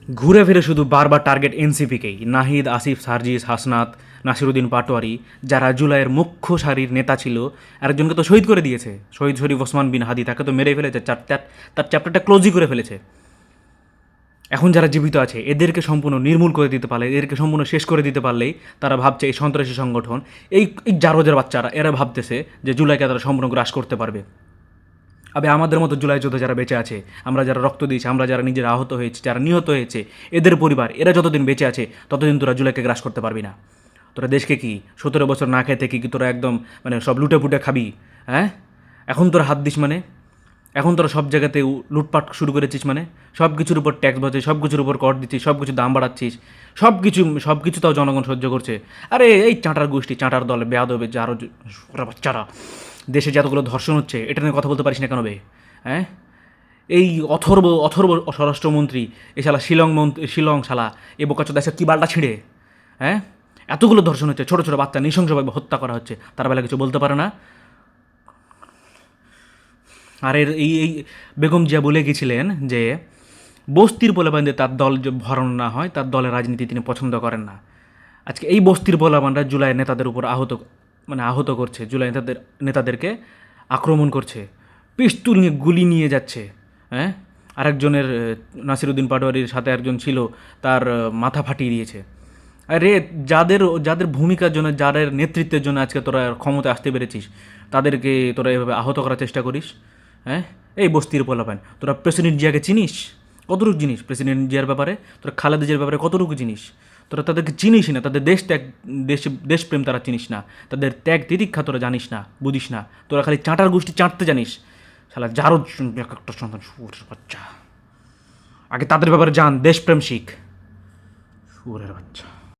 ঘুরে ফিরে শুধু বারবার টার্গেট এনসিপিকেই। নাহিদ, আসিফ, সার্জিস, হাসনাত, নাসিরুদ্দিন পাটোয়ারি, যারা জুলাইয়ের মুখ্য সারির নেতা ছিল, আরেকজনকে তো শহীদ করে দিয়েছে। শহীদ শরীফ ওসমান বিন হাদি, তাকে তো মেরে ফেলেছে, তার চ্যাপ্টারটা ক্লোজই করে ফেলেছে। এখন যারা জীবিত আছে এদেরকে সম্পূর্ণ নির্মূল করে দিতে পারলে, এদেরকে সম্পূর্ণ শেষ করে দিতে পারলেই তারা ভাবছে, এই সন্ত্রাসী সংগঠন, এই জারোজার বাচ্চারা, এরা ভাবতেছে যে জুলাইকে তারা সম্পূর্ণ গ্রাস করতে পারবে। আবে আমাদের মতো জুলাই যোদ্ধা যারা বেঁচে আছে, আমরা যারা রক্ত দিয়েছি, আমরা যারা নিজেরা আহত হয়েছি, যারা নিহত হয়েছে, এদের পরিবার, এরা যতদিন বেঁচে আছে ততদিন তোরা জুলাইকে গ্রাস করতে পারবি না। তোরা দেশকে কি 17 বছর না খেয়ে থেকে কি তোরা একদম মানে সব লুটে পুটে খাবি? হ্যাঁ, এখন তোরা হাত দিস মানে, এখন তোরা সব জায়গাতে লুটপাট শুরু করেছিস মানে, সব কিছুর উপর ট্যাক্স বাজে, সব কিছুর উপর কর দিচ্ছিস, সব কিছুর দাম বাড়াচ্ছিস, সব কিছু তাও জনগণ সহ্য করছে। আরে এই চাঁটার গোষ্ঠী, চাঁটার দলে বেয়াদবে যে আরও বাচ্চারা, দেশে যতগুলো ধর্ষণ হচ্ছে এটা নিয়ে কথা বলতে পারিস না কেন বে? হ্যাঁ, এই অথর্ব অথর্ব স্বরাষ্ট্রমন্ত্রী, এ শালা শিলং শালা, এ বোকাচোদা এসব কী বালটা ছিঁড়ে, হ্যাঁ, এতগুলো ধর্ষণ হচ্ছে, ছোটো ছোটো বাচ্চা নৃশংসভাবে হত্যা করা হচ্ছে, তার বেলা কিছু বলতে পারে না। আর এই বেগম জিয়া বলে গেছিলেন যে বস্তির পোলাপানদের তার দল যে ভরানো না হয়, তার দলের রাজনীতি তিনি পছন্দ করেন না। আজকে এই বস্তির পোলাপানরা জুলাই নেতাদের উপর আহত করছে, জুলাই নেতাদেরকে আক্রমণ করছে, পিস্তুল নিয়ে গুলি নিয়ে যাচ্ছে। হ্যাঁ, আরেকজনের নাসিরুদ্দিন পাটোয়ারির সাথে একজন ছিল, তার মাথা ফাটিয়ে দিয়েছে। আরে যাদের যাদের ভূমিকার জন্য, যাদের নেতৃত্বের জন্য আজকে তোরা ক্ষমতায় আসতে পেরেছিস, তাদেরকে তোরা এভাবে আহত করার চেষ্টা করিস। হ্যাঁ, এই বস্তির পোলাপান, তোরা প্রেসিডেন্ট জিয়াকে চিনিস? কতটুকু জিনিস প্রেসিডেন্ট জিয়ার ব্যাপারে? তোরা খালেদা জিয়ার ব্যাপারে কতটুকু জিনিস? তোরা তাদেরকে চিনিস না, তাদের দেশপ্রেম তারা চিনিস না, তাদের ত্যাগ তিতিক্ষা তোরা জানিস না, বুঝিস না। তোরা খালি চাঁটার গোষ্ঠী চাঁটতে জানিস। শালা যারও একটা সন্তান, শুয়োরের বাচ্চা, আগে তাদের ব্যাপারে জান, দেশপ্রেম শিখ, শুয়োরের বাচ্চা।